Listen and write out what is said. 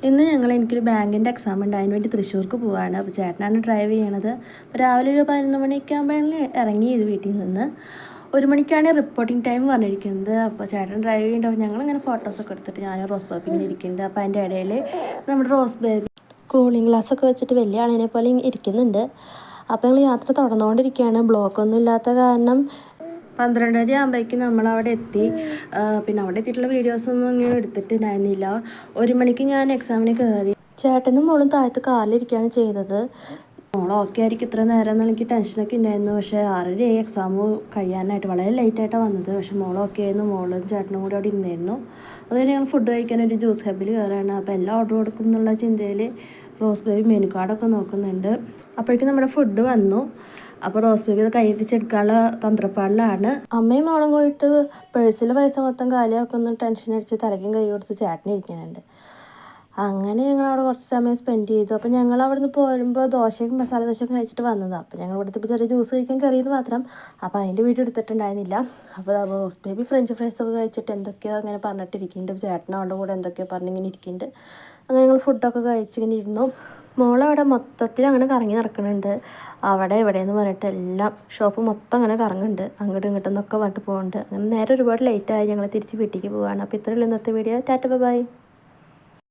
ഇന്ന് എനിക്കൊരു ബാങ്കിൻ്റെ എക്സാം ഉണ്ട്. അതിന് വേണ്ടി തൃശ്ശൂർക്ക് പോവുകയാണ്. അപ്പോൾ ചേട്ടനാണ് ഡ്രൈവ് ചെയ്യണത്. അപ്പോൾ രാവിലെ ഒരു 11 മണിയൊക്കെ ആകുമ്പോഴേ ഇറങ്ങിയത് വീട്ടിൽ നിന്ന്. 1 മണിക്കാണ് റിപ്പോർട്ടിംഗ് ടൈം പറഞ്ഞിരിക്കുന്നത്. അപ്പോൾ ചേട്ടൻ ഡ്രൈവ് ചെയ്യുന്നുണ്ടാവും. ഞങ്ങളിങ്ങനെ ഫോട്ടോസൊക്കെ എടുത്തിട്ട് ഞാൻ റോസ് ബേബി ഇങ്ങനെ ഇരിക്കുന്നുണ്ട്. അപ്പോൾ അതിൻ്റെ ഇടയിൽ നമ്മുടെ റോസ് ബേബി കൂളിംഗ് ഗ്ലാസ്സൊക്കെ വെച്ചിട്ട് വലിയ ആളിനെ പോലെ ഇരിക്കുന്നുണ്ട്. അപ്പോൾ ഞങ്ങൾ യാത്ര തുടർന്നുകൊണ്ടിരിക്കുകയാണ്. ബ്ലോക്കൊന്നും ഇല്ലാത്ത കാരണം 12:30 ആകുമ്പോഴേക്കും നമ്മളവിടെ എത്തി. പിന്നെ അവിടെ എത്തിയിട്ടുള്ള വീഡിയോസൊന്നും അങ്ങനെ എടുത്തിട്ടുണ്ടായിരുന്നില്ല. 1 മണിക്ക് ഞാൻ എക്സാമിന് കയറി. ചേട്ടനും മോളും താഴത്ത് കാറിലിരിക്കുകയാണ് ചെയ്തത്. മോൾ ഓക്കെ ആയിരിക്കും ഇത്ര നേരം എന്ന് എനിക്ക് ടെൻഷനൊക്കെ ഉണ്ടായിരുന്നു. പക്ഷേ 6:30 എക്സാം കഴിയാനായിട്ട് വളരെ ലേറ്റായിട്ടാണ് വന്നത്. പക്ഷേ മോൾ ഓക്കെ ആയിരുന്നു. മോളും ചേട്ടനും കൂടി അവിടെ ഇരുന്നായിരുന്നു. അതുകഴിഞ്ഞ് ഞങ്ങൾ ഫുഡ് കഴിക്കാൻ ഒരു ജ്യൂസ് ഹബിൽ കയറാണ്. അപ്പോൾ എല്ലാം ഓർഡർ കൊടുക്കും എന്നുള്ള ചിന്തയിൽ റോസ് ബേബി മെനു കാർഡൊക്കെ നോക്കുന്നുണ്ട്. അപ്പോഴേക്കും നമ്മുടെ ഫുഡ് വന്നു. അപ്പോൾ റോസ് ബേബി അത് കയ്യെത്തിച്ചെടുക്കാനുള്ള തന്ത്രപ്പാടിലാണ്. അമ്മയും മോളും പോയിട്ട് പേഴ്സിലെ പൈസ മൊത്തം കാലിയാക്കൊന്ന് ടെൻഷൻ അടിച്ച് തലയ്ക്കും കൈ കൊടുത്ത് ചേട്ടനിരിക്കുന്നുണ്ട്. അങ്ങനെ ഞങ്ങൾ അവിടെ കുറച്ച് സമയം സ്പെൻഡ് ചെയ്തു. അപ്പോൾ ഞങ്ങൾ അവിടെ നിന്ന് പോരുമ്പോൾ ദോശയും മസാല ദോശയൊക്കെ കഴിച്ചിട്ട് വന്നതാണ്. അപ്പോൾ ഞങ്ങൾ ഇവിടുത്തെ ഇപ്പോൾ ചെറിയ ജ്യൂസ് കഴിക്കാൻ കയറിയത് മാത്രം. അപ്പോൾ അതിൻ്റെ വീഡിയോ എടുത്തിട്ടുണ്ടായിരുന്നില്ല. അപ്പോൾ റോസ് ബേബി ഫ്രഞ്ച് ഫ്രൈസൊക്കെ കഴിച്ചിട്ട് എന്തൊക്കെയോ അങ്ങനെ പറഞ്ഞിട്ടിരിക്കുന്നുണ്ട്. ചേട്ടൻ അവളുടെ കൂടെ എന്തൊക്കെയോ പറഞ്ഞിങ്ങനെ ഇരിക്കുന്നുണ്ട്. അങ്ങനെ ഞങ്ങൾ ഫുഡൊക്കെ കഴിച്ചിങ്ങനെ ഇരുന്നു. മോളവിടെ മൊത്തത്തിൽ അങ്ങനെ കറങ്ങി നടക്കുന്നുണ്ട്. അവിടെ എവിടെയെന്ന് പറഞ്ഞിട്ട് എല്ലാം ഷോപ്പ് മൊത്തം അങ്ങനെ കറങ്ങുന്നുണ്ട്. അങ്ങോട്ടും ഇങ്ങോട്ടും എന്നൊക്കെ പറഞ്ഞിട്ട് പോകുന്നുണ്ട്. അങ്ങനെ നേരെ ഒരുപാട് ലേറ്റായി. ഞങ്ങൾ തിരിച്ച് വീട്ടിലേക്ക് പോവുകയാണ്. അപ്പോൾ ഇത്രയുള്ള ഇന്നത്തെ വീഡിയോ. ടാറ്റ ബൈ.